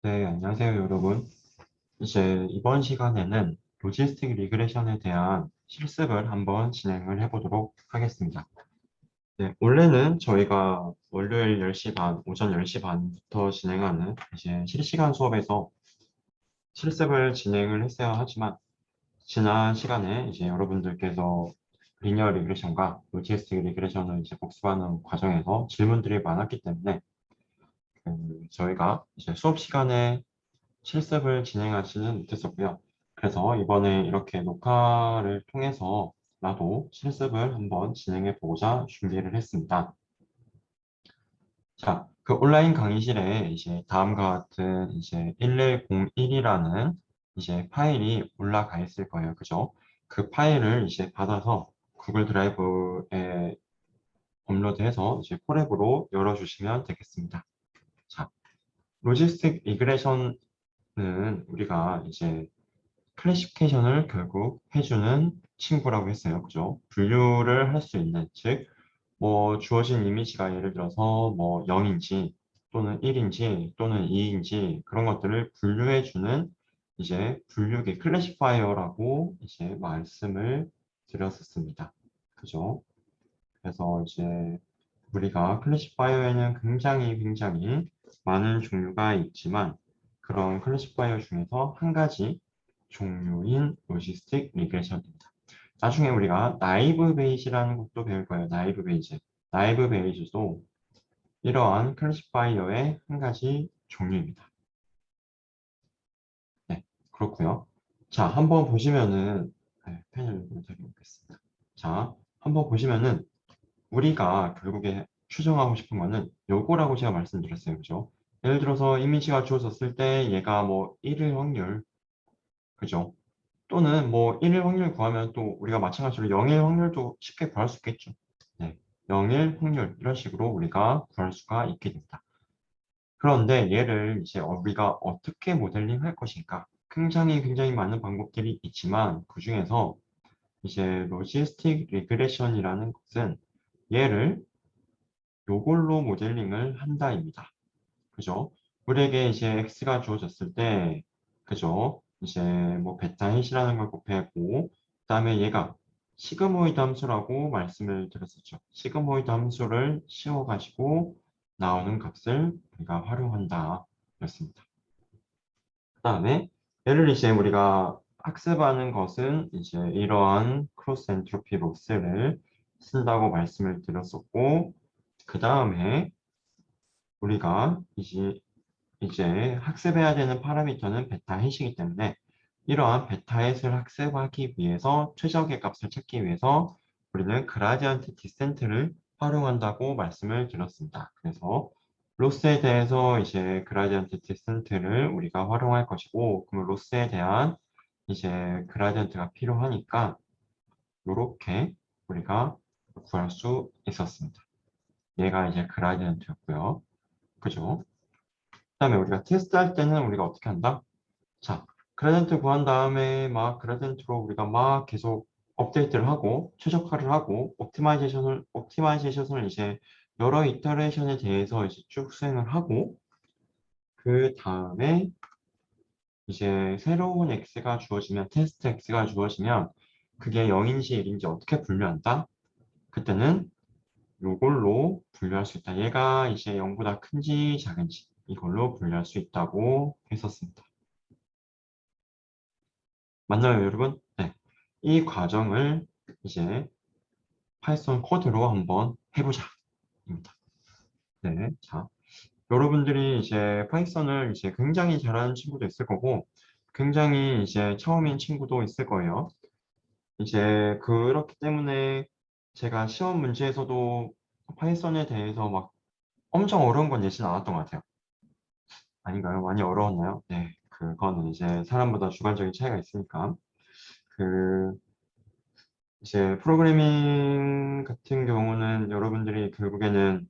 네, 안녕하세요, 여러분. 이제 이번 시간에는 로지스틱 리그레션에 대한 실습을 한번 진행을 해보도록 하겠습니다. 네, 원래는 저희가 월요일 10시 반, 오전 10시 반부터 진행하는 이제 실시간 수업에서 실습을 진행을 했어야 하지만 지난 시간에 이제 여러분들께서 리니어 리그레션과 로지스틱 리그레션을 이제 복습하는 과정에서 질문들이 많았기 때문에 저희가 이제 수업 시간에 실습을 진행하지는 못했었고요. 그래서 이번에 이렇게 녹화를 통해서 나도 실습을 한번 진행해 보고자 준비를 했습니다. 자, 그 온라인 강의실에 이제 다음과 같은 이제 1101이라는 이제 파일이 올라가 있을 거예요. 그죠? 그 파일을 이제 받아서 구글 드라이브에 업로드해서 이제 콜앱으로 열어주시면 되겠습니다. 자, 로지스틱 리그레션은 우리가 이제 클래시피케이션을 결국 해주는 친구라고 했어요. 그죠? 분류를 할 수 있는, 즉, 뭐, 주어진 이미지가 예를 들어서 뭐 0인지 또는 1인지 또는 2인지 그런 것들을 분류해주는 이제 분류기 클래시파이어라고 이제 말씀을 드렸었습니다. 그죠? 그래서 이제 우리가 클래시파이어에는 굉장히 많은 종류가 있지만 그런 클래시파이어 중에서 한 가지 종류인 로지스틱 리그레션입니다. 나중에 우리가 나이브 베이지라는 것도 배울 거예요. 나이브 베이지. 나이브 베이지도 이러한 클래시파이어의 한 가지 종류입니다. 네, 그렇고요. 자, 한번 보시면은 펜을 못하게 놓겠습니다. 자, 한번 보시면은 우리가 결국에 추정하고 싶은 거는 요거라고 제가 말씀드렸어요. 그죠? 예를 들어서 이미지가 주어졌을 때 얘가 뭐 1일 확률, 그죠? 또는 뭐 1일 확률 구하면 또 우리가 마찬가지로 0일 확률도 쉽게 구할 수 있겠죠. 네. 0일 확률 이런 식으로 우리가 구할 수가 있게 됩니다. 그런데 얘를 이제 우리가 어떻게 모델링 할 것인가? 굉장히 많은 방법들이 있지만 그 중에서 이제 로지스틱 리그레션이라는 것은 얘를 요걸로 모델링을 한다입니다. 그죠? 우리에게 이제 x가 주어졌을 때, 그죠? 이제 뭐 베타 햇이라는 걸 곱해고, 그다음에 얘가 시그모이드 함수라고 말씀을 드렸었죠. 시그모이드 함수를 씌워가지고 나오는 값을 우리가 활용한다. 였습니다. 그다음에 얘를 이제 우리가 학습하는 것은 이제 이러한 크로스 엔트로피 로스를 쓴다고 말씀을 드렸었고, 그 다음에 우리가 이제 학습해야 되는 파라미터는 베타 햇이기 때문에 이러한 베타 햇을 학습하기 위해서 최적의 값을 찾기 위해서 우리는 그라디언트 디센트를 활용한다고 말씀을 드렸습니다. 그래서 로스에 대해서 이제 그라디언트 디센트를 우리가 활용할 것이고 그럼 로스에 대한 이제 그라디언트가 필요하니까 이렇게 우리가 구할 수 있었습니다. 얘가 이제 그라디언트였고요. 그죠? 그다음에 우리가 테스트할 때는 우리가 어떻게 한다? 자, 그라디언트 구한 다음에 막 그라디언트로 우리가 막 계속 업데이트를 하고 최적화를 하고 옵티마이제이션을 이제 여러 이터레이션에 대해서 이제 쭉 수행을 하고 그 다음에 이제 새로운 x가 주어지면 테스트 x가 주어지면 그게 0인지 1인지 어떻게 분류한다? 그때는 요걸로 분류할 수 있다. 얘가 이제 0보다 큰지 작은지 이걸로 분류할 수 있다고 했었습니다. 맞나요, 여러분? 네. 이 과정을 이제 파이썬 코드로 한번 해보자. 입니다. 네. 자, 여러분들이 이제 파이썬을 이제 굉장히 잘하는 친구도 있을 거고, 굉장히 이제 처음인 친구도 있을 거예요. 이제 그렇기 때문에 제가 시험 문제에서도 파이썬에 대해서 막 엄청 어려운 건 내진 않았던 것 같아요. 아닌가요? 많이 어려웠나요? 네. 그거는 이제 사람마다 주관적인 차이가 있으니까. 그, 이제 프로그래밍 같은 경우는 여러분들이 결국에는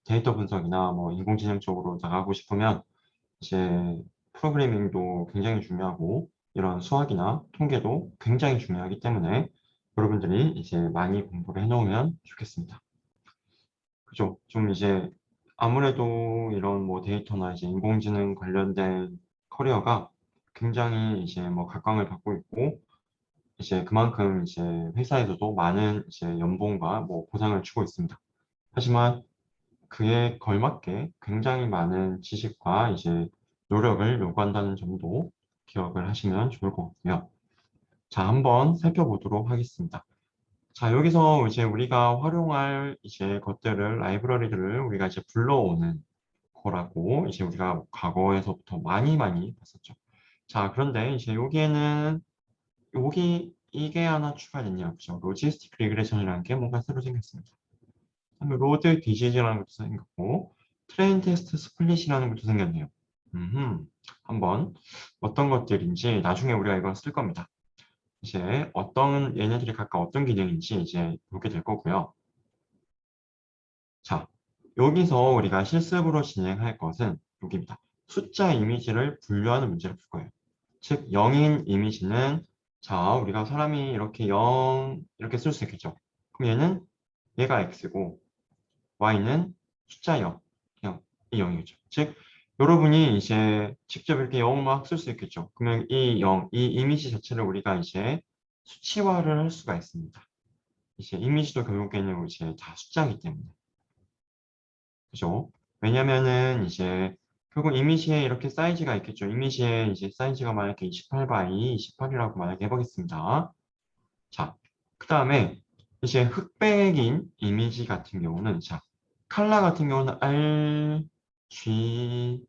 데이터 분석이나 뭐 인공지능 쪽으로 나가고 싶으면 이제 프로그래밍도 굉장히 중요하고 이런 수학이나 통계도 굉장히 중요하기 때문에 여러분들이 이제 많이 공부를 해놓으면 좋겠습니다. 그죠? 좀 이제 아무래도 이런 뭐 데이터나 이제 인공지능 관련된 커리어가 굉장히 이제 뭐 각광을 받고 있고 이제 그만큼 이제 회사에서도 많은 이제 연봉과 뭐 보상을 주고 있습니다. 하지만 그에 걸맞게 굉장히 많은 지식과 이제 노력을 요구한다는 점도 기억을 하시면 좋을 것 같고요. 자, 한번 살펴보도록 하겠습니다. 자, 여기서 이제 우리가 활용할 이제 것들을, 라이브러리들을 우리가 이제 불러오는 거라고 이제 우리가 과거에서부터 많이 봤었죠. 자, 그런데 이제 여기에는 이게 하나 추가됐네요. 그죠? 로지스틱 리그레션이라는 게 뭔가 새로 생겼습니다. 그다음에 로드 디지즈라는 것도 생겼고, 트레인 테스트 스플릿이라는 것도 생겼네요. 한번 어떤 것들인지 나중에 우리가 이걸 쓸 겁니다. 이제 어떤 얘네들이 각각 어떤 기능인지 이제 보게 될 거고요. 자, 여기서 우리가 실습으로 진행할 것은 여기입니다. 숫자 이미지를 분류하는 문제를 풀 거예요. 즉, 0인 이미지는 자, 우리가 사람이 이렇게 0 이렇게 쓸 수 있겠죠. 그럼 얘가 x고 y는 숫자 0, 그냥 이 0이겠죠. 즉, 여러분이 이제 직접 이렇게 0을 막 쓸 수 있겠죠. 그러면 이 0, 이 이미지 자체를 우리가 이제 수치화를 할 수가 있습니다. 이제 이미지도 결국에는 이제 다 숫자이기 때문에. 그죠? 왜냐면은 이제 결국 이미지에 이렇게 사이즈가 있겠죠. 이미지에 이제 사이즈가 만약에 28 바이 28이라고 만약에 해보겠습니다. 자, 그 다음에 이제 흑백인 이미지 같은 경우는 자, 컬러 같은 경우는 R, G,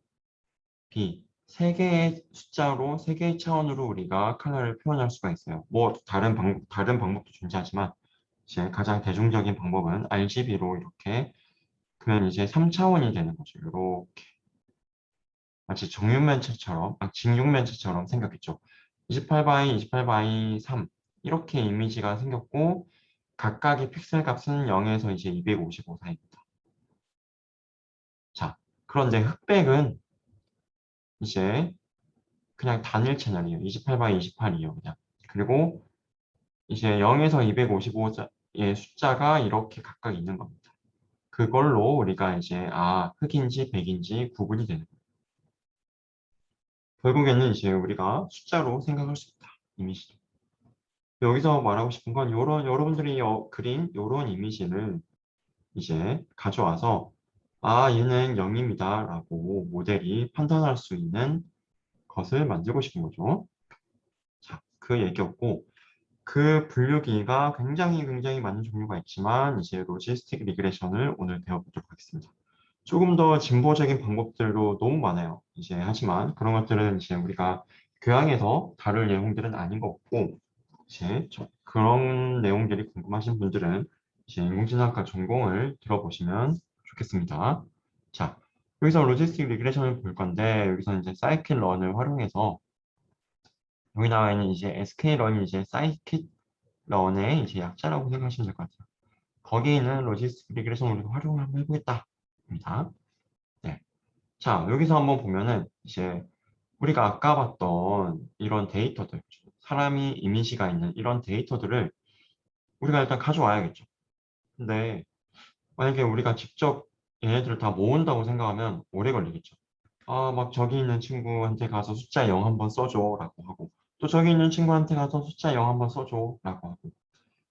B 세 개의 숫자로 세 개의 차원으로 우리가 컬러를 표현할 수가 있어요. 뭐 다른 방법도 존재하지만 이제 가장 대중적인 방법은 RGB로 이렇게 그러면 이제 3차원이 되는 거죠. 이렇게 마치 정육면체처럼, 직육면체처럼 생겼겠죠. 28 바이 28 바이 3 이렇게 이미지가 생겼고 각각의 픽셀 값은 0에서 이제 255 사이입니다. 자, 그런데 흑백은 이제 그냥 단일 채널이에요. 28 바이 28이에요. 그냥. 그리고 이제 0에서 255의 숫자가 이렇게 각각 있는 겁니다. 그걸로 우리가 이제 흑인지 백인지 구분이 되는 거예요. 결국에는 이제 우리가 숫자로 생각할 수 있다. 이미지. 여기서 말하고 싶은 건 여러분들이 그린 이런 이미지를 이제 가져와서 얘는 0입니다 라고 모델이 판단할 수 있는 것을 만들고 싶은 거죠. 자, 그 얘기였고 그 분류기가 굉장히 많은 종류가 있지만 이제 로지스틱 리그레션을 오늘 배워보도록 하겠습니다. 조금 더 진보적인 방법들도 너무 많아요. 이제 하지만 그런 것들은 이제 우리가 교양에서 다룰 내용들은 아닌 것 같고 이제 그런 내용들이 궁금하신 분들은 이제 인공지능학과 전공을 들어보시면 좋겠습니다. 자, 여기서 로지스틱 리그레션을 볼 건데 여기서 이제 사이클 런을 활용해서 여기 나와 있는 이제 sk런이 이제 사이클 런의 이제 약자라고 생각하시면 될 것 같아요. 거기에 있는 로지스틱 리그레션을 우리가 활용을 한번 해보겠다. 입니다. 네. 자, 여기서 한번 보면은 이제 우리가 아까 봤던 이런 데이터들, 사람이 이미지가 있는 이런 데이터들을 우리가 일단 가져와야겠죠. 근데 만약에 우리가 직접 얘네들을 다 모은다고 생각하면 오래 걸리겠죠. 막 저기 있는 친구한테 가서 숫자 0 한번 써줘 라고 하고 또 저기 있는 친구한테 가서 숫자 0 한번 써줘 라고 하고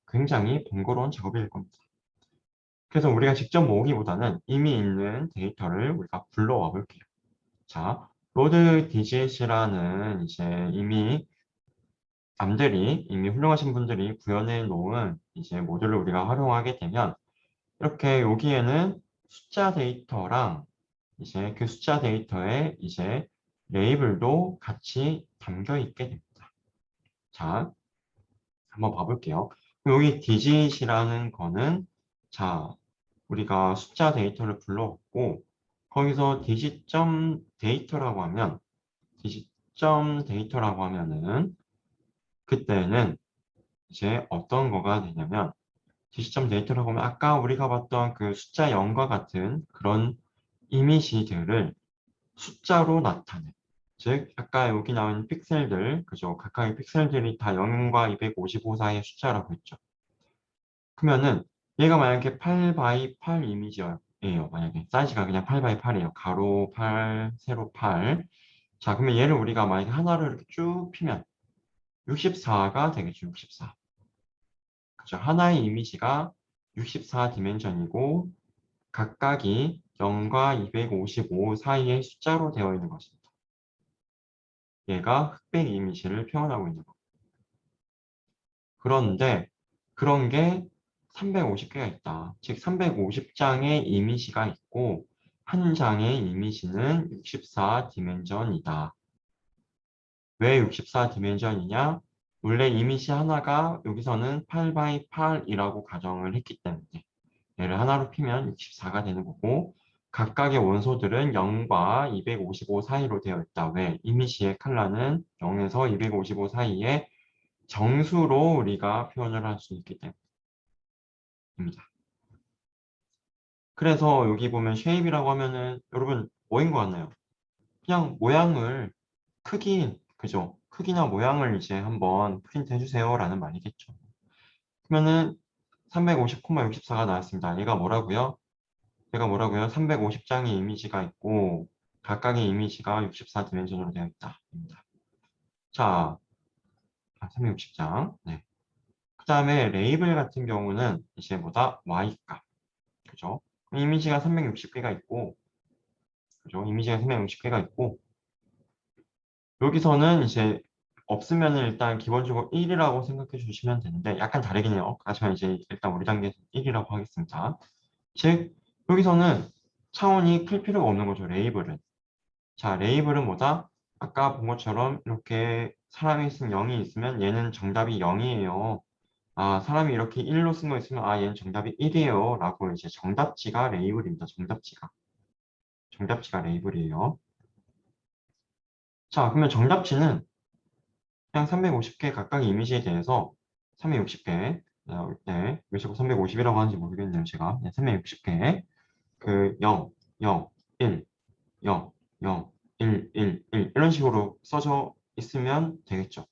굉장히 번거로운 작업일 겁니다. 그래서 우리가 직접 모으기보다는 이미 있는 데이터를 우리가 불러와 볼게요. 자, 로드 디짓이라는 이제 이미 훌륭하신 분들이 구현해 놓은 이제 모듈을 우리가 활용하게 되면 이렇게 여기에는 숫자 데이터랑 이제 그 숫자 데이터에 이제 레이블도 같이 담겨 있게 됩니다. 자, 한번 봐볼게요. 여기 디짓이라는 거는 자, 우리가 숫자 데이터를 불러왔고 거기서 디짓점 데이터라고 하면 디짓점 데이터라고 하면은 그때는 이제 어떤 거가 되냐면 디짓점 데이터라고 하면 아까 우리가 봤던 그 숫자 0과 같은 그런 이미지들을 숫자로 나타내. 즉, 아까 여기 나온 픽셀들, 그죠? 각각의 픽셀들이 다 0과 255 사이의 숫자라고 했죠. 그러면은 얘가 만약에 8 바이 8 이미지예요. 만약에 사이즈가 그냥 8 바이 8이에요. 가로 8, 세로 8. 자, 그러면 얘를 우리가 만약에 하나를 이렇게 쭉 피면 64가 되겠죠. 64. 그죠? 하나의 이미지가 64 디멘전이고 각각이 0과 255 사이의 숫자로 되어 있는 것입니다. 얘가 흑백 이미지를 표현하고 있는 거. 그런데 그런 게 350개가 있다. 즉 350장의 이미지가 있고 한 장의 이미지는 64 디멘전이다. 왜 64 디멘전이냐? 원래 이미지 하나가 여기서는 8 바이 8이라고 가정을 했기 때문에 얘를 하나로 피면 64가 되는 거고 각각의 원소들은 0과 255 사이로 되어 있다. 왜? 이미지의 컬러는 0에서 255 사이에 정수로 우리가 표현을 할 수 있기 때문입니다. 그래서 여기 보면 쉐입이라고 하면은 여러분 뭐인 것 같나요? 그냥 모양을 그죠? 크기나 모양을 이제 한번 프린트 해주세요 라는 말이겠죠. 그러면은 350,64가 나왔습니다. 얘가 뭐라고요? 350장의 이미지가 있고 각각의 이미지가 64 디멘전으로 되어 있다. 자, 360장. 네. 그 다음에 레이블 같은 경우는 이제 뭐다? Y값. 그죠? 이미지가 360개가 있고, 그죠? 이미지가 360개가 있고, 여기서는 이제 없으면 일단 기본적으로 1이라고 생각해 주시면 되는데, 약간 다르긴 해요. 하지만 이제 일단 우리 단계에서 1이라고 하겠습니다. 즉, 여기서는 차원이 클 필요가 없는 거죠, 레이블은. 자, 레이블은 뭐다? 아까 본 것처럼 이렇게 사람이 쓴 0이 있으면 얘는 정답이 0이에요. 아, 사람이 이렇게 1로 쓴 거 있으면 아, 얘는 정답이 1이에요. 라고 이제 정답지가 레이블입니다. 정답지가. 정답지가 레이블이에요. 자, 그러면 정답지는 그냥 350개 각각의 이미지에 대해서 360개, 네, 왜 자꾸 350이라고 하는지 모르겠네요, 제가. 네, 360개, 그 0, 0, 1, 0, 0, 1, 1, 1 이런 식으로 써져 있으면 되겠죠.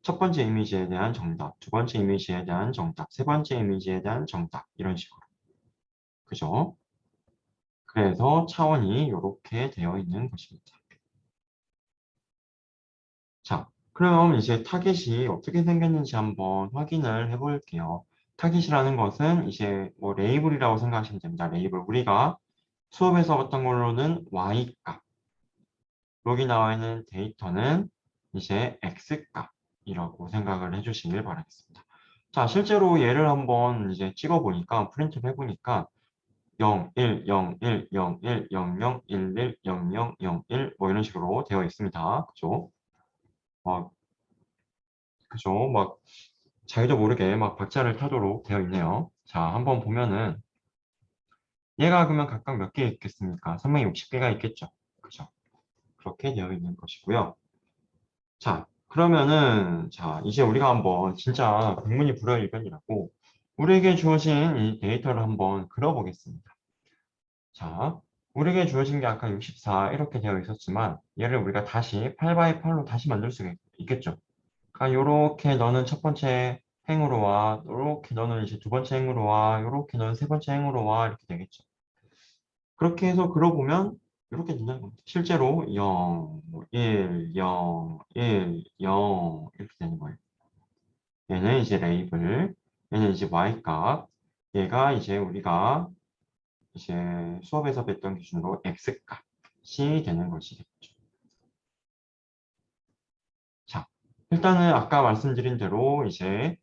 첫 번째 이미지에 대한 정답, 두 번째 이미지에 대한 정답, 세 번째 이미지에 대한 정답 이런 식으로. 그죠? 그래서 차원이 이렇게 되어 있는 것입니다. 자, 그럼 이제 타겟이 어떻게 생겼는지 한번 확인을 해볼게요. 타겟이라는 것은 이제 뭐 레이블이라고 생각하시면 됩니다. 레이블. 우리가 수업에서 어떤 걸로는 Y값, 여기 나와 있는 데이터는 이제 X값이라고 생각을 해주시길 바라겠습니다. 자, 실제로 얘를 한번 이제 찍어보니까, 프린트를 해보니까 0, 1, 0, 1, 0, 1, 0, 0, 1, 1, 0, 0, 0, 1, 뭐 이런 식으로 되어 있습니다. 그죠? 막, 그죠? 막, 자기도 모르게 막 박자를 타도록 되어 있네요. 자, 한번 보면은, 얘가 그러면 각각 몇 개 있겠습니까? 360개가 있겠죠? 그죠? 그렇게 되어 있는 것이고요. 자, 그러면은, 자, 이제 우리가 한번 진짜 백문이 불여일견이라고 우리에게 주어진 이 데이터를 한번 그려보겠습니다. 자, 우리에게 주어진 게 아까 64 이렇게 되어 있었지만 얘를 우리가 다시 8 바이 8로 다시 만들 수가 있겠죠. 그러니까 요렇게 너는 첫 번째 행으로 와, 요렇게 너는 이제 두 번째 행으로 와, 요렇게 너는 세 번째 행으로 와 이렇게 되겠죠. 그렇게 해서 그려보면 이렇게 된다는 겁니다. 실제로 0, 1, 0, 1, 0 이렇게 되는 거예요. 얘는 이제 레이블, 얘는 이제 y값, 얘가 이제 우리가 이제 수업에서 뵀던 기준으로 x값이 되는 것이겠죠. 자, 일단은 아까 말씀드린 대로 이제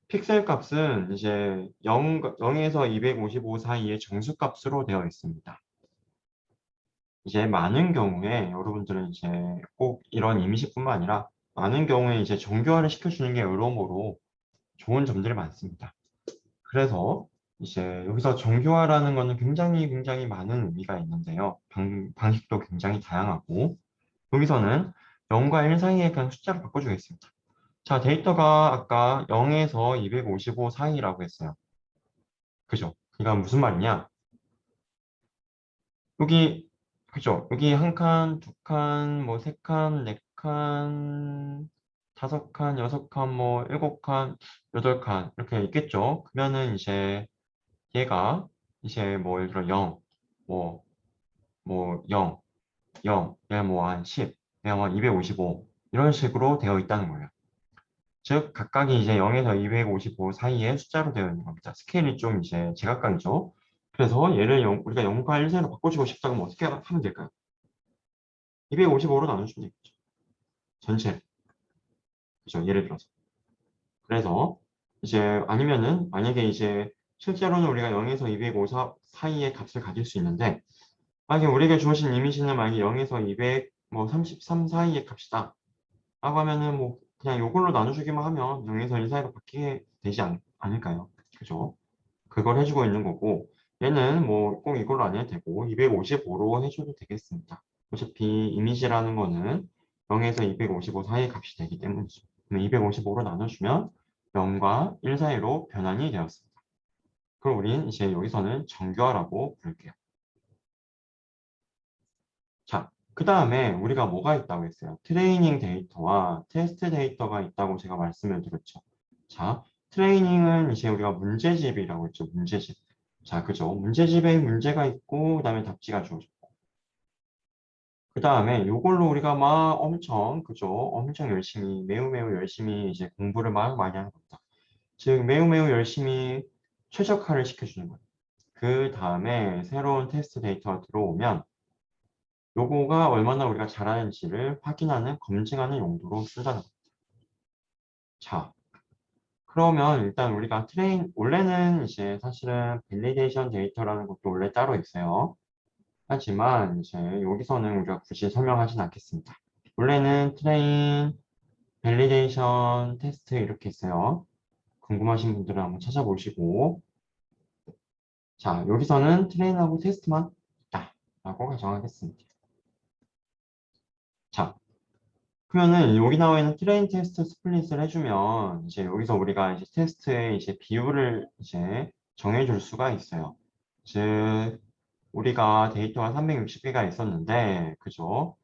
픽셀 값은 이제 0에서 255 사이의 정수값으로 되어 있습니다. 이제 많은 경우에 여러분들은 이제 꼭 이런 이미지뿐만 아니라 많은 경우에 이제 정교화를 시켜주는 게 여러모로 좋은 점들이 많습니다. 그래서 이제 여기서 정교화라는 것은 굉장히 많은 의미가 있는데요. 방식도 굉장히 다양하고 여기서는 0과 1 사이에 그냥 숫자를 바꿔주겠습니다. 자, 데이터가 아까 0에서 255 사이라고 했어요. 그죠? 그러니까 무슨 말이냐? 여기 그죠? 여기 한 칸, 두 칸, 뭐 세 칸, 네 칸, 다섯 칸, 여섯 칸, 뭐 일곱 칸, 여덟 칸 이렇게 있겠죠? 그러면은 이제 얘가 이제 뭐 예를 들어 0, 뭐, 0, 0, 뭐 한 10, 뭐 255 이런 식으로 되어 있다는 거예요. 즉 각각이 이제 0에서 255 사이에 숫자로 되어 있는 겁니다. 스케일이 좀 이제 제각각이죠. 그래서 얘를 우리가 0과 1 사이로 바꿔주고 싶다고 하면 어떻게 하면 될까요? 255로 나눠주면 되겠죠. 전체를. 그죠? 예를 들어서. 그래서 이제 아니면은 만약에 이제 실제로는 우리가 0에서 205 사이의 값을 가질 수 있는데 만약에 우리에게 주어진 이미지는 만약에 0에서 200, 뭐 33 사이의 값이다. 라고 하면은 뭐 그냥 이걸로 나눠주기만 하면 0에서 1 사이로 바뀌게 되지 않을까요? 그죠? 그걸 해주고 있는 거고 얘는 뭐 꼭 이걸로 안 해도 되고 255로 해줘도 되겠습니다. 어차피 이미지라는 거는 0에서 255 사이의 값이 되기 때문이죠. 그럼 255로 나눠주면 0과 1 사이로 변환이 되었습니다. 그럼 우린 이제 여기서는 정교화라고 부를게요. 자, 그 다음에 우리가 뭐가 있다고 했어요? 트레이닝 데이터와 테스트 데이터가 있다고 제가 말씀을 드렸죠. 자, 트레이닝은 이제 우리가 문제집이라고 했죠. 문제집. 자, 그죠? 문제집에 문제가 있고, 그 다음에 답지가 주어졌고. 그 다음에 이걸로 우리가 막 엄청, 그죠? 엄청 열심히, 매우 매우 열심히 이제 공부를 막 많이 하는 겁니다. 즉, 매우 매우 열심히 최적화를 시켜주는 거예요. 그 다음에 새로운 테스트 데이터가 들어오면 요거가 얼마나 우리가 잘하는지를 확인하는, 검증하는 용도로 쓴다는 겁니다. 자, 그러면 일단 우리가 원래는 이제 사실은 밸리데이션 데이터라는 것도 원래 따로 있어요. 하지만 이제 여기서는 우리가 굳이 설명하진 않겠습니다. 원래는 트레인, 밸리데이션, 테스트 이렇게 있어요. 궁금하신 분들은 한번 찾아보시고, 자, 여기서는 트레인하고 테스트만 있다라고 가정하겠습니다. 자, 그러면은 여기 나와 있는 트레인 테스트 스플릿을 해주면 이제 여기서 우리가 이제 테스트의 이제 비율을 이제 정해줄 수가 있어요. 즉 우리가 데이터가 360개가 있었는데 그죠?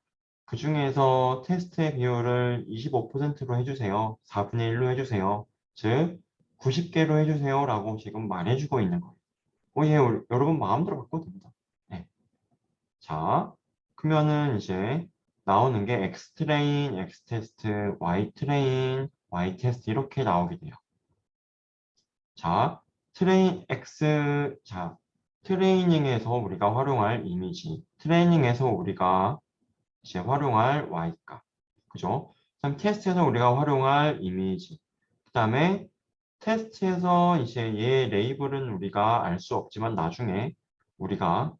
그 중에서 테스트의 비율을 25%로 해주세요. 4분의 1로 해주세요. 즉 90개로 해주세요라고 지금 말해주고 있는 거예요. 예, 여러분 마음대로 바꿔도 됩니다. 네. 자, 그러면은 이제 나오는 게 X트레인, X테스트, Y트레인, Y테스트 이렇게 나오게 돼요. 자, 트레이닝에서 우리가 활용할 이미지, 트레이닝에서 우리가 이제 활용할 Y값, 그죠? 그다음 테스트에서 우리가 활용할 이미지, 그 다음에 테스트에서 이제 얘 레이블은 우리가 알 수 없지만 나중에 우리가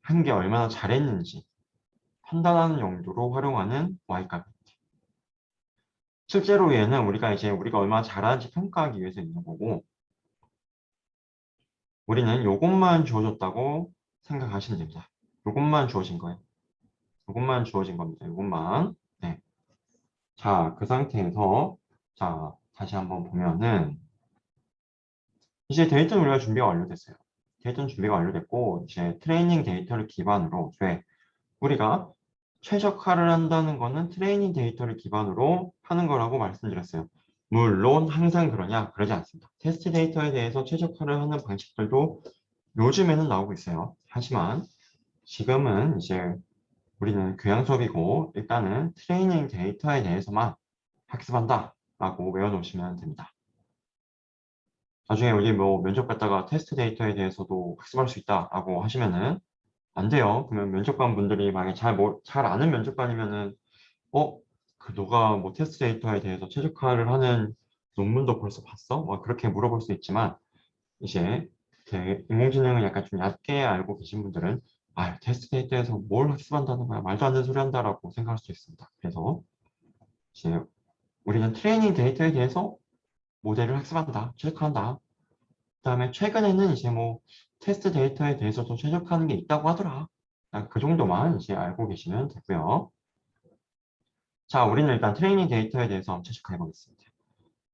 한 게 얼마나 잘했는지 판단하는 용도로 활용하는 y값입니다. 실제로 얘는 우리가 얼마나 잘하는지 평가하기 위해서 있는 거고 우리는 이것만 주어졌다고 생각하시면 됩니다. 이것만 주어진 거예요. 이것만 주어진 겁니다. 이것만. 네. 자, 그 상태에서 자, 다시 한번 보면은 이제 데이터는 우리가 준비가 완료됐어요. 데이터는 준비가 완료됐고 이제 트레이닝 데이터를 기반으로 우리가 최적화를 한다는 거는 트레이닝 데이터를 기반으로 하는 거라고 말씀드렸어요. 물론 항상 그러지 않습니다. 테스트 데이터에 대해서 최적화를 하는 방식들도 요즘에는 나오고 있어요. 하지만 지금은 이제 우리는 교양 수업이고 일단은 트레이닝 데이터에 대해서만 학습한다 라고 외워놓으시면 됩니다. 나중에 우리 뭐 면접 갔다가 테스트 데이터에 대해서도 학습할 수 있다라고 하시면은 안 돼요. 그러면 면접관 분들이 만약에 잘 아는 면접관이면은 너가 뭐 테스트 데이터에 대해서 최적화를 하는 논문도 벌써 봤어? 뭐 그렇게 물어볼 수 있지만 이제 인공지능을 약간 좀 얕게 알고 계신 분들은 테스트 데이터에서 뭘 학습한다는 거야? 말도 안 되는 소리 한다라고 생각할 수 있습니다. 그래서 이제 우리는 트레이닝 데이터에 대해서 모델을 학습한다, 최적화한다. 그다음에 최근에는 이제 뭐 테스트 데이터에 대해서도 최적화하는 게 있다고 하더라. 그 정도만 이제 알고 계시면 되고요. 자, 우리는 일단 트레이닝 데이터에 대해서 한번 체크해 보겠습니다.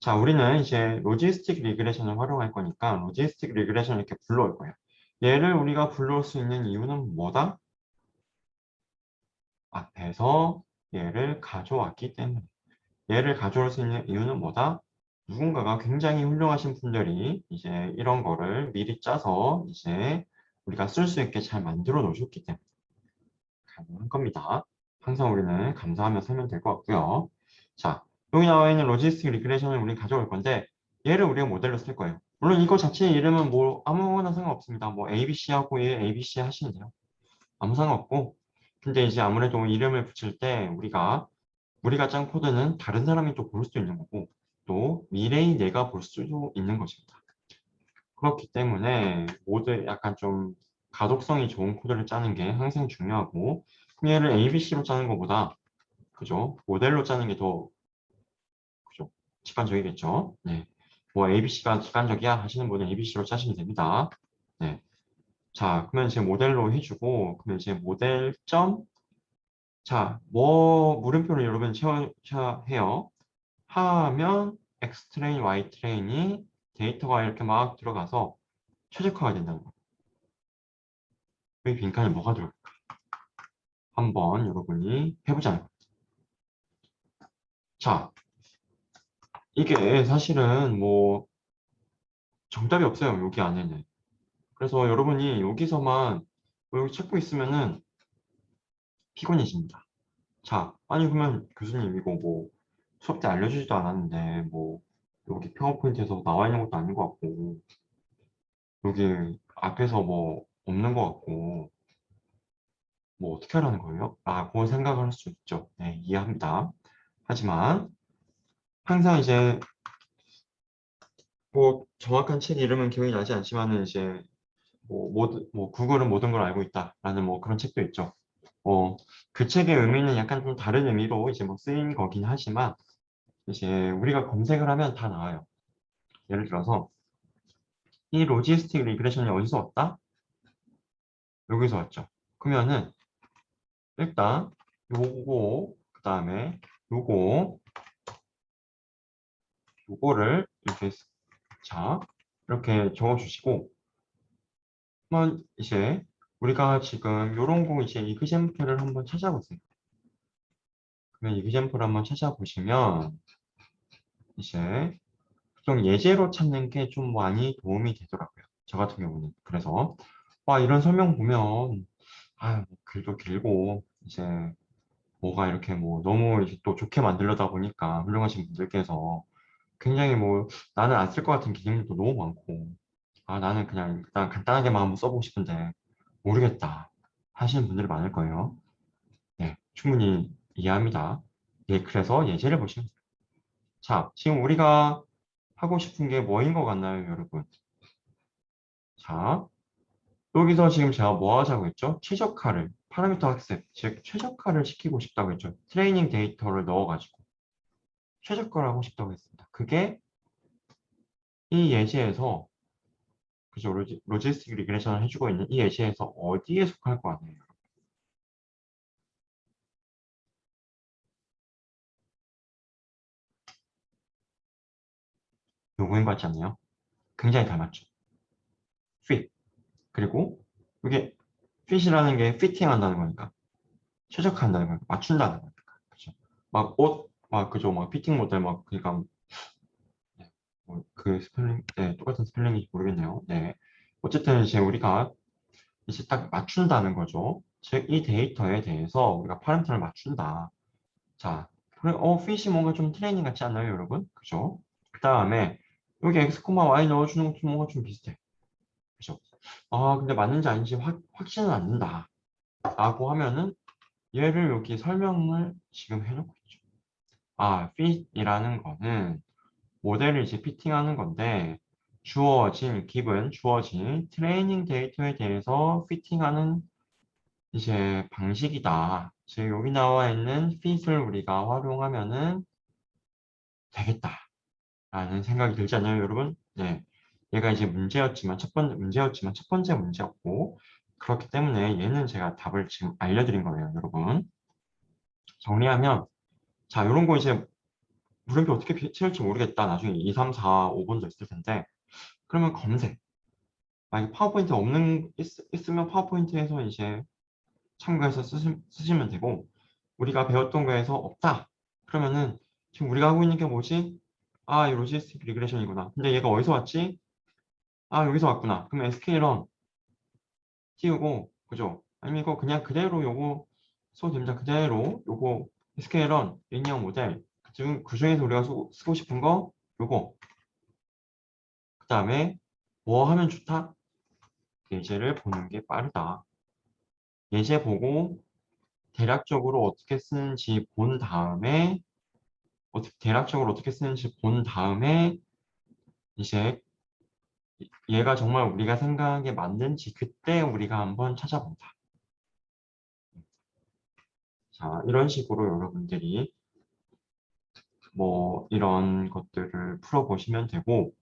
자, 우리는 이제 로지스틱 리그레션을 활용할 거니까 로지스틱 리그레션을 이렇게 불러올 거예요. 얘를 우리가 불러올 수 있는 이유는 뭐다? 앞에서 얘를 가져왔기 때문에. 얘를 가져올 수 있는 이유는 뭐다? 누군가가 굉장히 훌륭하신 분들이 이제 이런 거를 미리 짜서 이제 우리가 쓸 수 있게 잘 만들어 놓으셨기 때문에 가능한 겁니다. 항상 우리는 감사하며 살면 될 것 같고요. 자, 여기 나와 있는 로지스틱 리그레이션을 우리는 가져올 건데 얘를 우리가 모델로 쓸 거예요. 물론 이거 자체의 이름은 뭐 아무거나 상관없습니다. 뭐 ABC 하고 얘 ABC 하시면 돼요. 아무 상관없고 근데 이제 아무래도 이름을 붙일 때 우리가 짠 코드는 다른 사람이 또 볼 수도 있는 거고 또 미래의 내가 볼 수도 있는 것입니다. 그렇기 때문에 모두 약간 좀 가독성이 좋은 코드를 짜는 게 항상 중요하고 그럼 얘를 ABC로 짜는 것보다 그죠? 모델로 짜는 게 더 그죠? 직관적이겠죠? 네. 뭐 ABC가 직관적이야 하시는 분은 ABC로 짜시면 됩니다. 네. 자, 그러면 이제 모델로 해주고 그러면 이제 모델 점 자, 뭐 물음표를 여러분 채워야 해요. 하면 X 트레인, Y 트레인이 데이터가 이렇게 막 들어가서 최적화가 된다는 거예요. 여기 빈칸에 뭐가 들어갈까? 한번 여러분이 해보자는 거예요. 자, 이게 사실은 뭐 정답이 없어요. 여기 안에는. 그래서 여러분이 여기서만 뭐 여기 찾고 있으면은 피곤해집니다. 자, 아니 그러면 교수님 이거 뭐 수업 때 알려주지도 않았는데 뭐 여기 파워포인트에서 나와 있는 것도 아닌 것 같고 여기 앞에서 뭐 없는 것 같고 뭐 어떻게 하라는 거예요? 라고 생각을 할 수 있죠. 네, 이해합니다. 하지만 항상 이제 뭐 정확한 책 이름은 기억이 나지 않지만은 이제 뭐 구글은 모든 걸 알고 있다라는 뭐 그런 책도 있죠. 어, 그 책의 의미는 약간 좀 다른 의미로 이제 뭐 쓰인 거긴 하지만 이제 우리가 검색을 하면 다 나와요. 예를 들어서 이 로지스틱 리그레션이 어디서 왔다? 여기서 왔죠. 그러면은 일단 요거 그다음에 요거 요거를 이렇게 자 이렇게 적어주시고 한번 이제 우리가 지금 요런 거 이제 이그젬플을 한번 찾아보세요. 그러면 이그젬플을 한번 찾아보시면 이제 보통 예제로 찾는 게 좀 많이 도움이 되더라고요. 저 같은 경우는. 그래서 와 이런 설명 보면 뭐 글도 길고 이제 뭐가 이렇게 뭐 너무 이제 또 좋게 만들려다 보니까 훌륭하신 분들께서 굉장히 뭐 나는 안 쓸 것 같은 기능도 너무 많고 나는 그냥 일단 간단하게만 한번 써보고 싶은데 모르겠다 하시는 분들이 많을 거예요. 네, 충분히 이해합니다. 예, 그래서 예제를 보시면 돼요. 자, 지금 우리가 하고 싶은 게 뭐인 것 같나요, 여러분? 자, 여기서 지금 제가 뭐 하자고 했죠? 최적화를, 파라미터 학습, 즉 최적화를 시키고 싶다고 했죠. 트레이닝 데이터를 넣어가지고 최적화를 하고 싶다고 했습니다. 그게 이 예제에서 그죠? 로지스틱 리그레션을 해주고 있는 이 예시에서 어디에 속할 거 아니에요? 요거인 것 같지 않나요? 굉장히 닮았죠. fit. 그리고 이게 fit이라는 게 fitting 한다는 거니까 최적화한다는 거니까 맞춘다는 거니까 그죠? 막 옷, 막 그죠? 막 피팅 모델 막 그러니까 네, 뭐그 스펠링 네, 똑같은 스펠링인지 모르겠네요. 네. 어쨌든 이제 우리가 이제 딱 맞춘다는 거죠. 즉 이 데이터에 대해서 우리가 파라미터를 맞춘다. 자, 그래, 핏이 뭔가 좀 트레이닝 같지 않나요, 여러분? 그죠? 그 다음에 여기 x, y 넣어주는 것도 뭔가 좀 비슷해. 그죠? 근데 맞는지 아닌지 확신은 안 된다. 라고 하면은 얘를 여기 설명을 지금 해놓고 있죠. fit이라는 거는 모델을 이제 피팅하는 건데 주어진 트레이닝 데이터에 대해서 피팅하는 이제 방식이다. 즉 여기 나와 있는 fit을 우리가 활용하면은 되겠다라는 생각이 들지 않나요, 여러분? 네. 얘가 이제 문제였지만 첫 번째 문제였고 그렇기 때문에 얘는 제가 답을 지금 알려드린 거예요, 여러분. 정리하면 자, 이런 거 이제 물음표 어떻게 채울지 모르겠다. 나중에 2, 3, 4, 5번 더 있을 텐데 그러면 검색. 만약에 파워포인트 있으면 파워포인트에서 이제 참고해서 쓰시면 되고 우리가 배웠던 거에서 없다. 그러면은 지금 우리가 하고 있는 게 뭐지? 이 로지스틱 리그레션이구나. 근데 얘가 어디서 왔지? 여기서 왔구나. 그럼 SQL은 띄우고, 그죠? 아니면 이거 그냥 그대로 요거 써도 됩니다. 그대로 요거 SQL런 리니어 모델 그 중에서 우리가 쓰고 싶은 거 요거 그 다음에 뭐 하면 좋다? 예제를 보는 게 빠르다. 예제 보고 대략적으로 어떻게 쓰는지 본 다음에 대략적으로 어떻게 쓰는지 본 다음에 이제 얘가 정말 우리가 생각하기에 맞는지 그때 우리가 한번 찾아본다. 자, 이런 식으로 여러분들이 뭐 이런 것들을 풀어보시면 되고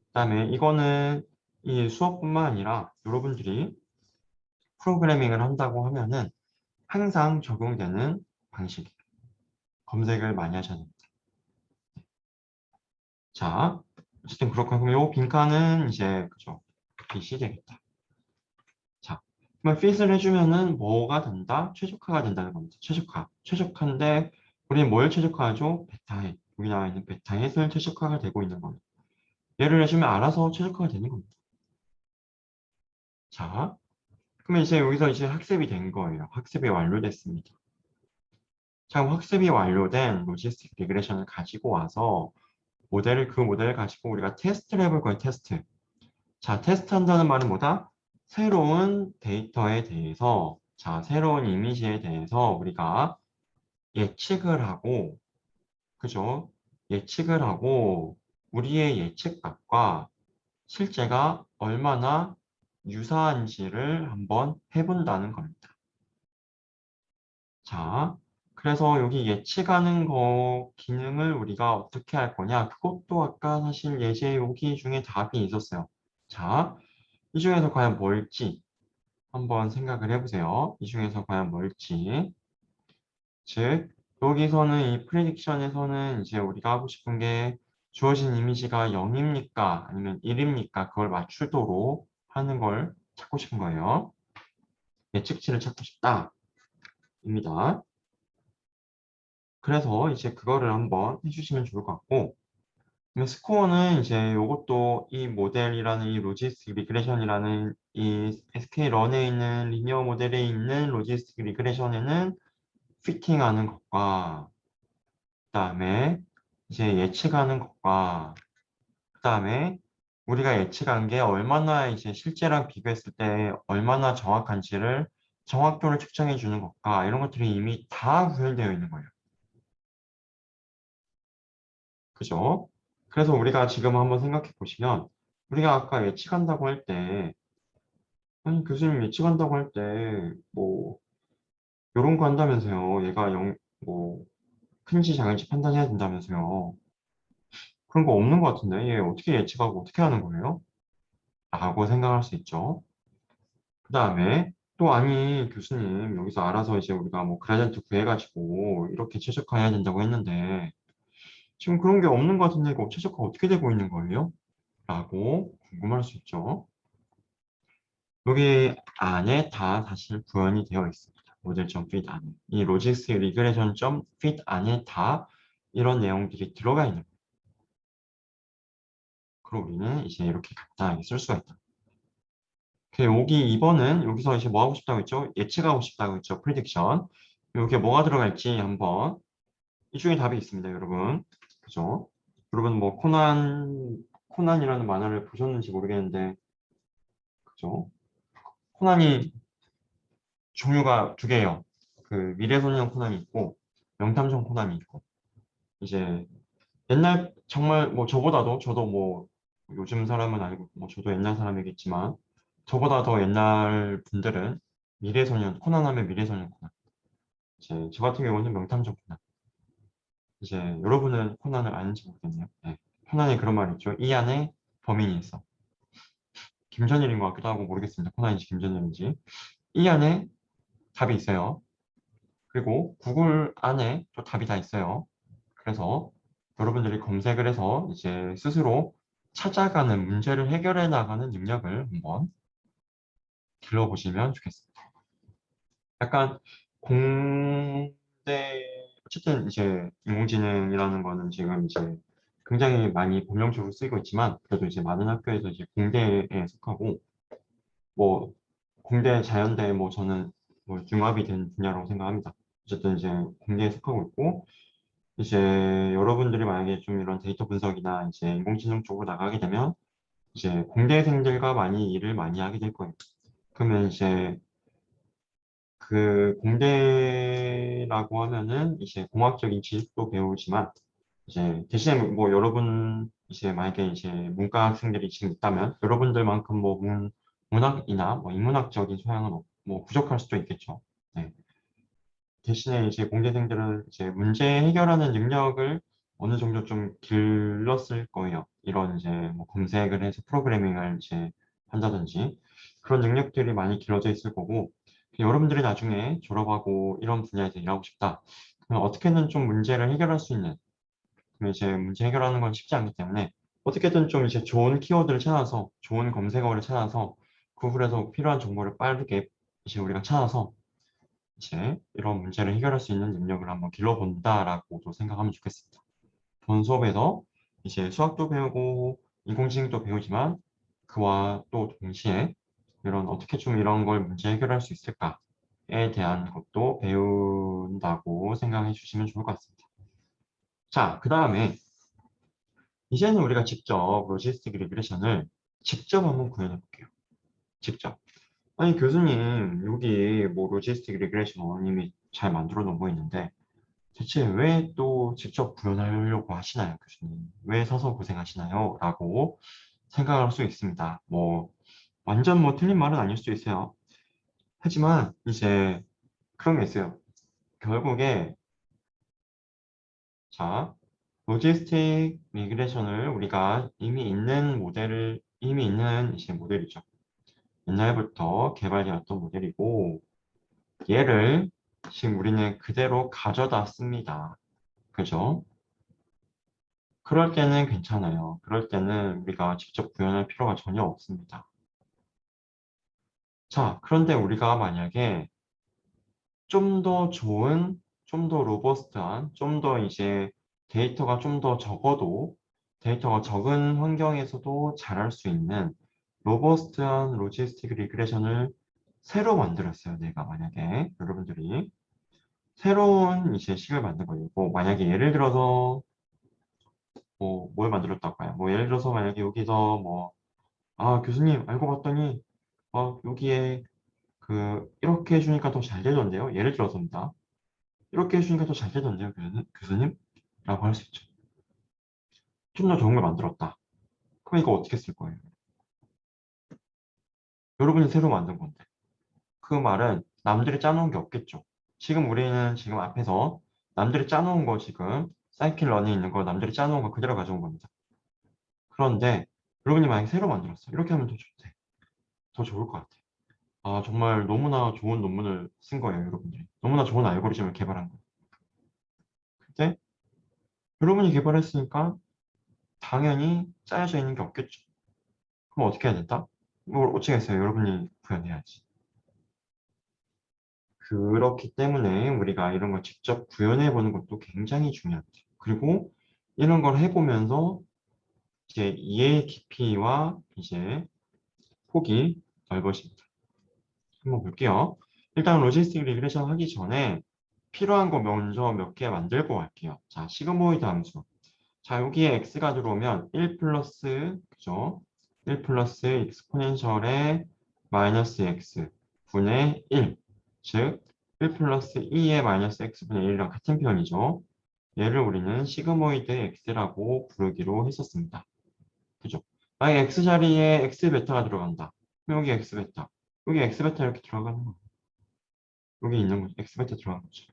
그다음에 이거는 이 수업뿐만 아니라 여러분들이 프로그래밍을 한다고 하면은 항상 적용되는 방식 검색을 많이 하셔야 됩니다. 자, 어쨌든 그렇고 그럼 요 빈칸은 이제 그죠? 빛이 되겠다. 자, 그러면 fit을 해주면은 뭐가 된다? 최적화가 된다는 겁니다. 최적화. 최적화인데 우리는 뭘 최적화하죠? 베타해. 여기 나와 있는 베타햇을 최적화가 되고 있는 겁니다. 얘를 해주면 알아서 최적화가 되는 겁니다. 자, 그러면 이제 여기서 이제 학습이 된 거예요. 학습이 완료됐습니다. 자, 그럼 학습이 완료된 로지스틱 리그레션을 가지고 와서 그 모델을 가지고 우리가 테스트를 해볼 거예요. 테스트. 자, 테스트 한다는 말은 뭐다? 새로운 데이터에 대해서, 자, 새로운 이미지에 대해서 우리가 예측을 하고, 그죠? 예측을 하고, 우리의 예측값과 실제가 얼마나 유사한지를 한번 해본다는 겁니다. 자, 그래서 여기 예측하는 거 기능을 우리가 어떻게 할 거냐? 그것도 아까 사실 예제 여기 중에 답이 있었어요. 자, 이 중에서 과연 뭘지 한번 생각을 해보세요. 이 중에서 과연 뭘지. 즉, 여기서는 이 프레딕션에서는 이제 우리가 하고 싶은 게 주어진 이미지가 0입니까? 아니면 1입니까? 그걸 맞추도록 하는 걸 찾고 싶은 거예요. 예측치를 찾고 싶다. 입니다. 그래서 이제 그거를 한번 해주시면 좋을 것 같고, 그러면 스코어는 이제 이것도 이 모델이라는 이 로지스틱 리그레션이라는 이 SK런에 있는 리니어 모델에 있는 로지스틱 리그레션에는 피팅하는 것과 그다음에 이제 예측하는 것과 그다음에 우리가 예측한 게 얼마나 이제 실제랑 비교했을 때 얼마나 정확한지를 정확도를 측정해 주는 것과 이런 것들이 이미 다 구현되어 있는 거예요. 그죠? 그래서 우리가 지금 한번 생각해 보시면 우리가 아까 예측한다고 할 때 아니 교수님 예측한다고 할 때 뭐 요런 거 한다면서요. 얘가 뭐 큰지 작은지 판단해야 된다면서요. 그런 거 없는 것 같은데 얘 어떻게 예측하고 어떻게 하는 거예요? 라고 생각할 수 있죠. 그 다음에 또 아니 교수님 여기서 알아서 이제 우리가 뭐 그라디언트 구해가지고 이렇게 최적화해야 된다고 했는데 지금 그런 게 없는 것 같은데 이거 최적화 어떻게 되고 있는 거예요? 라고 궁금할 수 있죠. 여기 안에 다 사실 구현이 되어 있습니다. 모델.fit 안에. 이 로직스 리그레션.fit 안에 다 이런 내용들이 들어가 있는 거예요. 그리고 우리는 이제 이렇게 간단하게 쓸 수가 있다. 여기 2번은 여기서 이제 뭐 하고 싶다고 했죠? 예측하고 싶다고 했죠? 프리딕션. 여기에 뭐가 들어갈지 한번 이 중에 답이 있습니다, 여러분. 그죠? 여러분 뭐 코난이라는 만화를 보셨는지 모르겠는데 그죠? 코난이 종류가 두 개예요. 그 미래소년 코난이 있고 명탐정 코난이 있고 이제 옛날 정말 뭐 저도 뭐 요즘 사람은 아니고 뭐 저도 옛날 사람이겠지만 저보다 더 옛날 분들은 미래소년 코난 하면 미래소년 코난 이제 저 같은 경우는 명탐정 코난 이제 여러분은 코난을 아는지 모르겠네요. 네. 코난에 그런 말 있죠. 이 안에 범인이 있어. 김전일인 것 같기도 하고 모르겠습니다. 코난인지 김전일인지 이 안에 답이 있어요. 그리고 구글 안에 또 답이 다 있어요. 그래서 여러분들이 검색을 해서 이제 스스로 찾아가는 문제를 해결해 나가는 능력을 한번 길러보시면 좋겠습니다. 약간 공대 어쨌든 이제 인공지능이라는 거는 지금 이제 굉장히 많이 본명적으로 쓰이고 있지만 그래도 이제 많은 학교에서 이제 공대에 속하고 뭐 공대, 자연대 뭐 저는 뭐 융합이 된 분야라고 생각합니다. 어쨌든 이제 공대에 속하고 있고 이제 여러분들이 만약에 좀 이런 데이터 분석이나 이제 인공지능 쪽으로 나가게 되면 이제 공대생들과 많이 일을 많이 하게 될 거예요. 그러면 이제 그 공대라고 하면은 이제 공학적인 지식도 배우지만 이제 대신에 뭐 여러분 이제 만약에 이제 문과 학생들이 지금 있다면 여러분들만큼 뭐 문학이나 뭐 인문학적인 소양은 뭐 부족할 수도 있겠죠. 네. 대신에 이제 공대생들은 이제 문제 해결하는 능력을 어느 정도 좀 길렀을 거예요. 이런 이제 뭐 검색을 해서 프로그래밍을 이제 한다든지 그런 능력들이 많이 길러져 있을 거고 여러분들이 나중에 졸업하고 이런 분야에서 일하고 싶다. 그럼 어떻게든 좀 문제를 해결할 수 있는 그럼 이제 문제 해결하는 건 쉽지 않기 때문에 어떻게든 좀 이제 좋은 키워드를 찾아서 좋은 검색어를 찾아서 구글에서 필요한 정보를 빠르게 이제 우리가 찾아서 이제 이런 문제를 해결할 수 있는 능력을 한번 길러본다라고도 생각하면 좋겠습니다. 본 수업에서 이제 수학도 배우고 인공지능도 배우지만 그와 또 동시에 이런 어떻게 좀 이런 걸 문제 해결할 수 있을까에 대한 것도 배운다고 생각해 주시면 좋을 것 같습니다. 자, 그 다음에 이제는 우리가 직접 로지스틱 리그레션을 직접 한번 구현해 볼게요. 직접. 아니 교수님 여기 뭐 로지스틱 리그레션 이미 잘 만들어 놓은 거 있는데 대체 왜 또 직접 구현하려고 하시나요, 교수님? 왜 서서 고생하시나요? 라고 생각할 수 있습니다. 뭐, 완전 뭐 틀린 말은 아닐 수 있어요. 하지만 이제 그런 게 있어요. 결국에, 자, 로지스틱 미그레이션을 우리가 이미 있는 이제 모델이죠. 옛날부터 개발되었던 모델이고, 얘를 지금 우리는 그대로 가져다 씁니다. 그죠? 그럴 때는 괜찮아요. 그럴 때는 우리가 직접 구현할 필요가 전혀 없습니다. 자, 그런데 우리가 만약에 좀 더 좋은, 좀 더 로버스트한, 좀 더 이제 데이터가 좀 더 적어도 데이터가 적은 환경에서도 잘할 수 있는 로버스트한 로지스틱 리그레션을 새로 만들었어요. 내가 만약에 여러분들이 새로운 이제 식을 만든 거예요. 뭐 만약에 예를 들어서 뭐 뭘 만들었다고 해요. 뭐 예를 들어서 만약에 여기서 뭐 아, 교수님, 알고 봤더니, 여기에, 이렇게 해주니까 더 잘 되던데요? 예를 들어서입니다. 이렇게 해주니까 더 잘 되던데요, 교수님? 라고 할 수 있죠. 좀 더 좋은 걸 만들었다. 그럼 이거 어떻게 쓸 거예요? 여러분이 새로 만든 건데. 그 말은 남들이 짜놓은 게 없겠죠. 지금 우리는 지금 앞에서 남들이 짜놓은 거 지금, 사이클런이 있는 거 남들이 짜놓은 거 그대로 가져온 겁니다. 그런데 여러분이 만약에 새로 만들었어. 이렇게 하면 더 좋대. 더 좋을 것 같아. 아, 정말 너무나 좋은 논문을 쓴 거예요, 여러분들이. 너무나 좋은 알고리즘을 개발한 거예요. 근데 여러분이 개발했으니까 당연히 짜여져 있는 게 없겠죠. 그럼 어떻게 해야 된다? 뭘 어떻게 했어요? 여러분이 구현해야지. 그렇기 때문에 우리가 이런 걸 직접 구현해 보는 것도 굉장히 중요합니다. 그리고 이런 걸 해보면서 이제 이해의 깊이와 이제 폭이 넓어집니다. 한번 볼게요. 일단 로지스틱 리그레션 하기 전에 필요한 거 먼저 몇 개 만들고 갈게요. 자, 시그모이드 함수. 자, 여기에 x가 들어오면 1 플러스, 그죠? 1 플러스 익스포넨셜의 마이너스 x 분의 1. 즉, 1 플러스 2의 마이너스 x분의 1이랑 같은 표현이죠. 얘를 우리는 시그모이드 x라고 부르기로 했었습니다. 그죠? 만약 x 자리에 x 베타가 들어간다. 그럼 여기 x 베타. 여기 x 베타 이렇게 들어가는 거. 여기 있는 거, x 베타 들어간 거죠.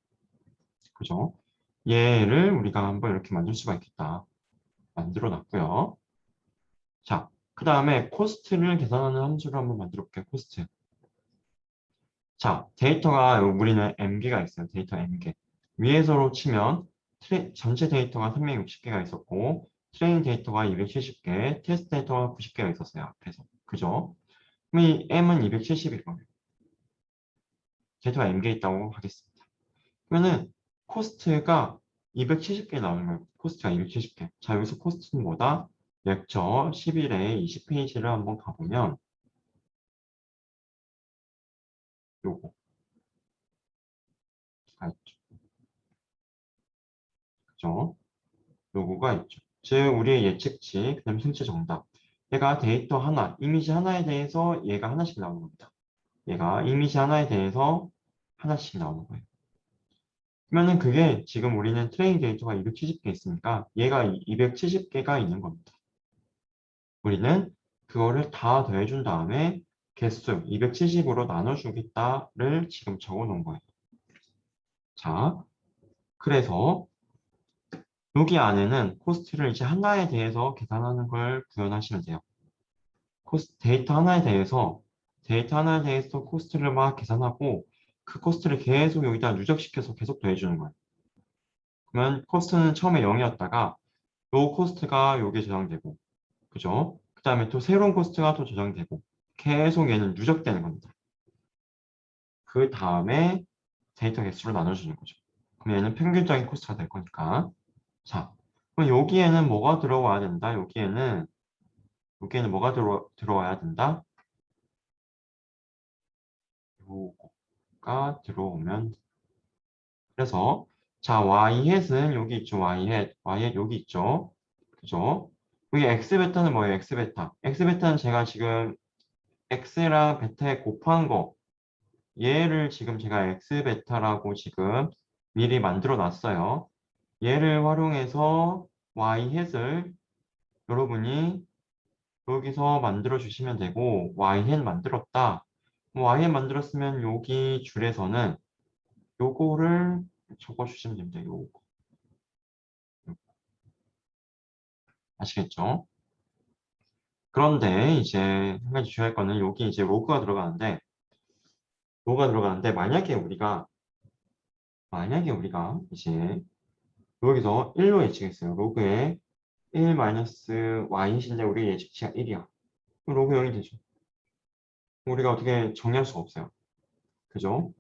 그죠? 얘를 우리가 한번 이렇게 만들 수가 있겠다. 만들어 놨고요. 자, 그 다음에 코스트를 계산하는 함수를 한번 만들어 볼게요. 코스트. 자, 데이터가 우리는 m개가 있어요. 데이터 m개. 위에서로 치면 전체 데이터가 360개가 있었고 트레이닝 데이터가 270개, 테스트 데이터가 90개가 있었어요. 그래서 그죠? 그럼 이 m은 270일 거예요. 데이터가 m개 있다고 하겠습니다. 그러면은 코스트가 270개 나오는 거예요. 코스트가 270개. 자, 여기서 코스트는 뭐다? 렉처 11의 20페이지를 한번 가보면 요거가 있죠. 그죠? 요거가 있죠. 즉, 우리의 예측치, 그다음에 현재 정답. 얘가 데이터 하나, 이미지 하나에 대해서 얘가 하나씩 나오는 겁니다. 얘가 이미지 하나에 대해서 하나씩 나오는 거예요. 그러면은 그게 지금 우리는 트레이닝 데이터가 270개 있으니까 얘가 270개가 있는 겁니다. 우리는 그거를 다 더해준 다음에 개수 270으로 나눠주겠다를 지금 적어 놓은 거예요. 자, 그래서 여기 안에는 코스트를 이제 하나에 대해서 계산하는 걸 구현하시면 돼요. 데이터 하나에 대해서 코스트를 막 계산하고 그 코스트를 계속 여기다 누적시켜서 계속 더해주는 거예요. 그러면 코스트는 처음에 0이었다가 요 코스트가 여기에 저장되고, 그죠? 그 다음에 또 새로운 코스트가 또 저장되고 계속 얘는 누적되는 겁니다. 그 다음에 데이터 개수로 나눠주는 거죠. 그럼 얘는 평균적인 코스트가 될 거니까. 자, 그럼 여기에는 뭐가 들어와야 된다? 여기에는 뭐가 들어와야 된다? 요거가 들어오면. 그래서 자, y햇은 여기 있죠. y햇 여기 있죠. 그죠? 여기 x베타는 뭐예요? x베타. x베타는 제가 지금 x랑 베타에 곱한 거, 얘를 지금 제가 x베타라고 지금 미리 만들어 놨어요. 얘를 활용해서 y햇을 여러분이 여기서 만들어 주시면 되고, y햇 만들었다. y햇 만들었으면 여기 줄에서는 요거를 적어 주시면 됩니다. 요거. 아시겠죠? 그런데 이제 한 가지 주의할 거는 여기 이제 로그가 들어가는데 만약에 우리가 이제 여기서 1로 예측했어요. 로그에 1 마이너스 y인데 우리 예측치가 1이야. 로그 0이 되죠. 우리가 어떻게 정리할 수가 없어요. 그죠?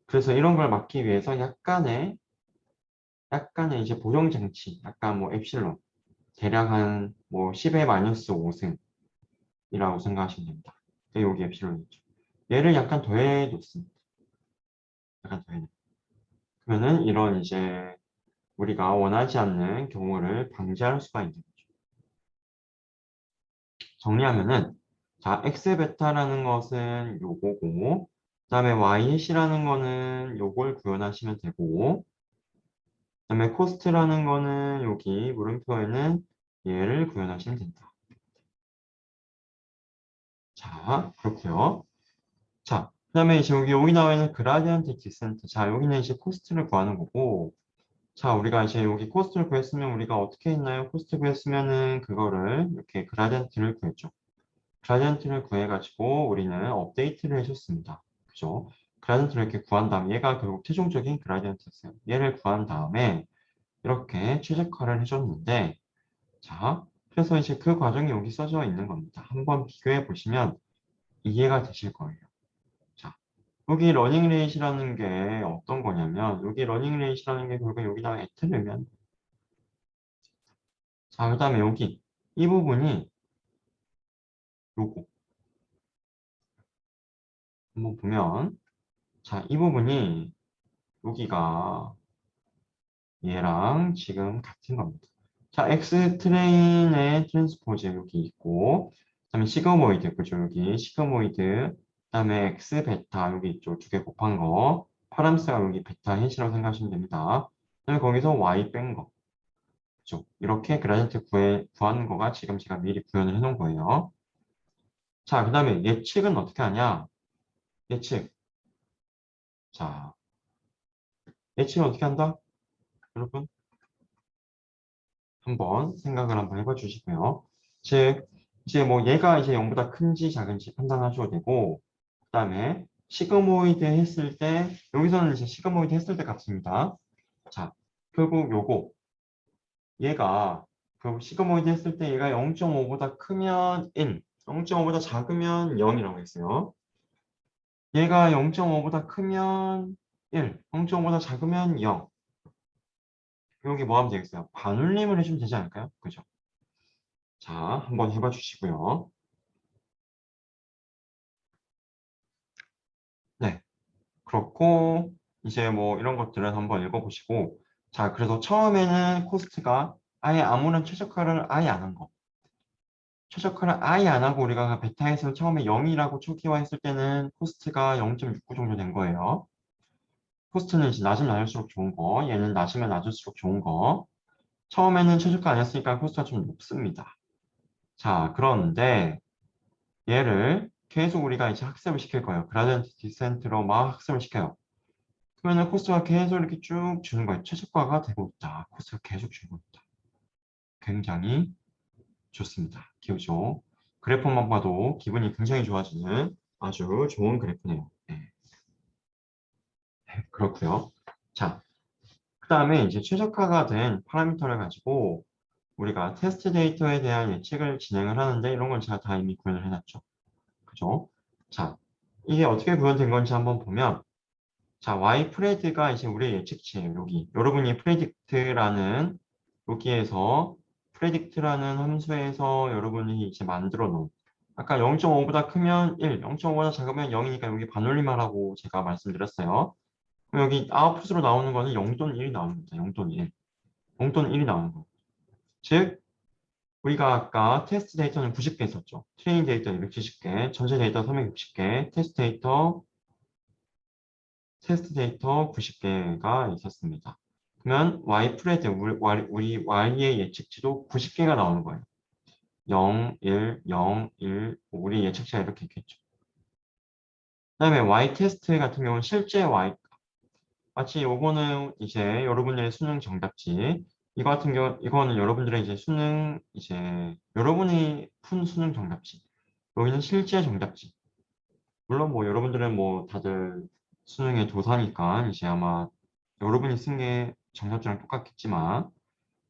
그래서 이런 걸 막기 위해서 약간의 이제 보정 장치, 약간 뭐 엡실론, 대략 한 뭐 10의 마이너스 5승이라고 생각하시면 됩니다. 여기 엡실론이죠. 얘를 약간 더해줬습니다. 약간 더해. 그러면은 이런 이제 우리가 원하지 않는 경우를 방지할 수가 있는 거죠. 정리하면은 자, x 베타라는 것은 요거고, 그다음에 y 햇이라는 거는 요걸 구현하시면 되고, 그다음에 코스트라는 거는 여기 물음표에는 얘를 구현하시면 된다. 자, 그렇고요. 자, 그다음에 이제 여기 나와 있는 그라디언트 디센트. 자, 여기는 이제 코스트를 구하는 거고, 자, 우리가 이제 여기 코스트를 구했으면 우리가 어떻게 했나요? 코스트 구했으면은 그거를 이렇게 그라디언트를 구했죠. 그라디언트를 구해가지고 우리는 업데이트를 해줬습니다. 그죠? 그라디언트를 이렇게 구한 다음에 얘가 결국 최종적인 그라디언트였어요. 얘를 구한 다음에 이렇게 최적화를 해줬는데, 자, 그래서 이제 그 과정이 여기 써져 있는 겁니다. 한번 비교해 보시면 이해가 되실 거예요. 자, 여기 러닝 레이시라는 게 어떤 거냐면, 여기 러닝 레이시라는 게 결국 여기다가 애트를 넣으면, 자, 그 다음에 여기 이 부분이 요거 한번 보면, 자, 이 부분이 여기가 얘랑 지금 같은 겁니다. 자, X 트레인의 트랜스포즈 여기 있고, 그다음에 시그모이드, 그죠? 여기 시그모이드, 그다음에 X 베타 여기 있죠? 두 개 곱한 거, 파람스가 여기 베타 햇이라고 생각하시면 됩니다. 그다음에 거기서 Y 뺀 거, 그죠? 이렇게 그라디언트 구하는 거가 지금 제가 미리 구현을 해놓은 거예요. 자, 그다음에 예측은 어떻게 하냐? 예측. 자, 예측은 어떻게 한다? 여러분? 한번 생각을 한번 해봐 주시고요. 즉, 이제 뭐 얘가 이제 0보다 큰지 작은지 판단하셔도 되고, 그 다음에 시그모이드 했을 때, 여기서는 이제 시그모이드 했을 때 값입니다. 자, 결국 요거, 얘가, 결국 시그모이드 했을 때 얘가 0.5보다 크면 1, 0.5보다 작으면 0이라고 했어요. 얘가 0.5보다 크면 1, 0.5보다 작으면 0. 여기 뭐 하면 되겠어요? 반올림을 해주면 되지 않을까요? 그죠? 자, 한번 해봐 주시고요. 네. 그렇고 이제 뭐 이런 것들은 한번 읽어보시고 자 그래서 처음에는 코스트가 아예 아무런 최적화를 아예 안 한 거. 최적화를 아예 안 하고 우리가 베타에서 처음에 0이라고 초기화했을 때는 코스트가 0.69 정도 된 거예요. 코스트는 이제 낮으면 낮을수록 좋은 거, 얘는 낮으면 낮을수록 좋은 거. 처음에는 최저가 아니었으니까 코스트가 좀 높습니다. 자, 그런데 얘를 계속 우리가 이제 학습을 시킬 거예요. 그라디언트 디센트로 막 학습을 시켜요. 그러면 코스트가 계속 이렇게 쭉 주는 거예요. 최저가가 되고 있다. 코스트가 계속 주고 있다. 굉장히 좋습니다. 기우죠. 그래프만 봐도 기분이 굉장히 좋아지는 아주 좋은 그래프네요. 네, 그렇고요. 자, 그 다음에 이제 최적화가 된 파라미터를 가지고 우리가 테스트 데이터에 대한 예측을 진행을 하는데 이런 건 제가 다 이미 구현을 해놨죠. 그죠? 자, 이게 어떻게 구현된 건지 한번 보면 자, y 프레드가 이제 우리의 예측치예요. 여기 여러분이 프레딕트라는 여기에서 프레딕트라는 함수에서 여러분이 이제 만들어 놓은 아까 0.5보다 크면 1, 0.5보다 작으면 0이니까 여기 반올림하라고 제가 말씀드렸어요. 그럼 여기 아웃풋으로 나오는 거는 0 또는 1이 나오는 겁니다. 0 또는 1. 0 또는 1이 나오는 거. 즉 우리가 아까 테스트 데이터는 90개 있었죠. 트레이닝 데이터 270개, 전체 데이터 360개, 테스트 데이터 90개가 있었습니다. 그러면 y 프레드, 우리 y의 예측치도 90개가 나오는 거예요. 0, 1, 0, 1, 우리 예측치가 이렇게 있겠죠. 그 다음에 y 테스트 같은 경우는 실제 y, 마치 요거는 이제 여러분의 수능 정답지. 이거 같은 경우, 이거는 여러분들의 이제 수능, 이제 여러분이 푼 수능 정답지. 여기는 실제 정답지. 물론 뭐 여러분들은 뭐 다들 수능의 도사니까 이제 아마 여러분이 쓴 게 정답지랑 똑같겠지만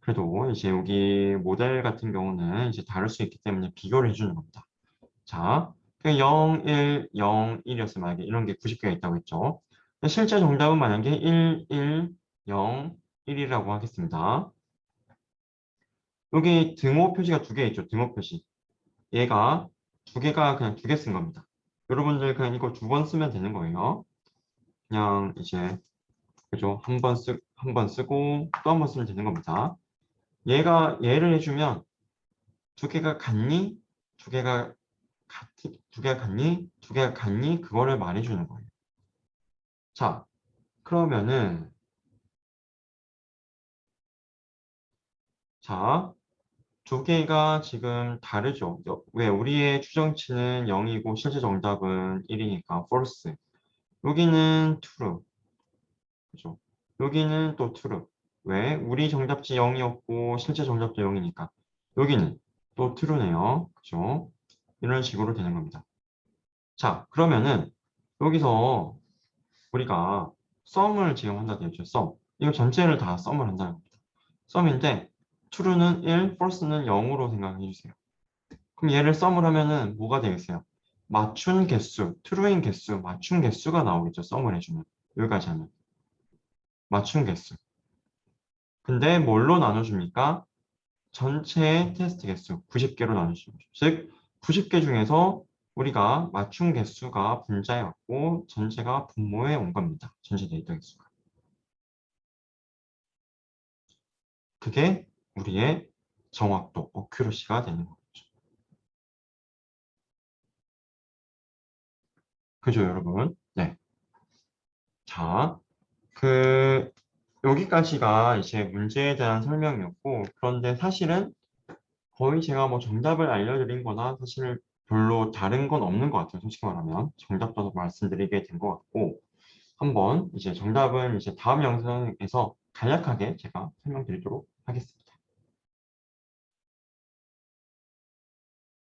그래도 이제 여기 모델 같은 경우는 이제 다를 수 있기 때문에 비교를 해주는 겁니다. 자, 그 0, 1, 0, 1이었으면 만약에 이런 게 90개가 있다고 했죠. 실제 정답은 만약에 1, 1, 0, 1이라고 하겠습니다. 여기 등호 표시가 두 개 있죠. 등호 표시. 얘가 두 개가 그냥 두 개 쓴 겁니다. 여러분들 그냥 이거 두 번 쓰면 되는 거예요. 그냥 이제 그죠? 한 번 쓰고 또 한 번 쓰면 되는 겁니다. 얘가 얘를 해주면 두 개가 같니? 두 개가 같니? 두 개가 같니? 그거를 말해주는 거예요. 자, 그러면은 자, 두 개가 지금 다르죠. 왜 우리의 추정치는 0이고 실제 정답은 1이니까 false. 여기는 true. 그죠? 여기는 또 true. 왜? 우리 정답지 0이었고 실제 정답도 0이니까. 여기는 또 true네요. 그죠? 이런 식으로 되는 겁니다. 자, 그러면은 여기서 우리가 썸을 지금 한다 되죠. 썸. 이거 전체를 다 썸을 한다는 겁니다. 썸인데 true는 1, false는 0으로 생각해 주세요. 그럼 얘를 썸을 하면은 뭐가 되겠어요? 맞춘 개수, true인 개수, 맞춘 개수가 나오겠죠. 썸을 해주면. 여기까지 하면. 맞춘 개수. 근데 뭘로 나눠줍니까? 전체 테스트 개수 90개로 나누시죠. 즉 90개 중에서 우리가 맞춘 개수가 분자에 왔고 전체가 분모에 온 겁니다. 전체 데이터 개수가. 그게 우리의 정확도, 어큐러시가 되는 거죠. 그죠, 여러분? 네. 자, 여기까지가 이제 문제에 대한 설명이었고, 그런데 사실은 거의 제가 뭐 정답을 알려드린 거나 사실 별로 다른 건 없는 것 같아요. 솔직히 말하면. 정답도 말씀드리게 된 것 같고, 한번 이제 정답은 이제 다음 영상에서 간략하게 제가 설명드리도록 하겠습니다.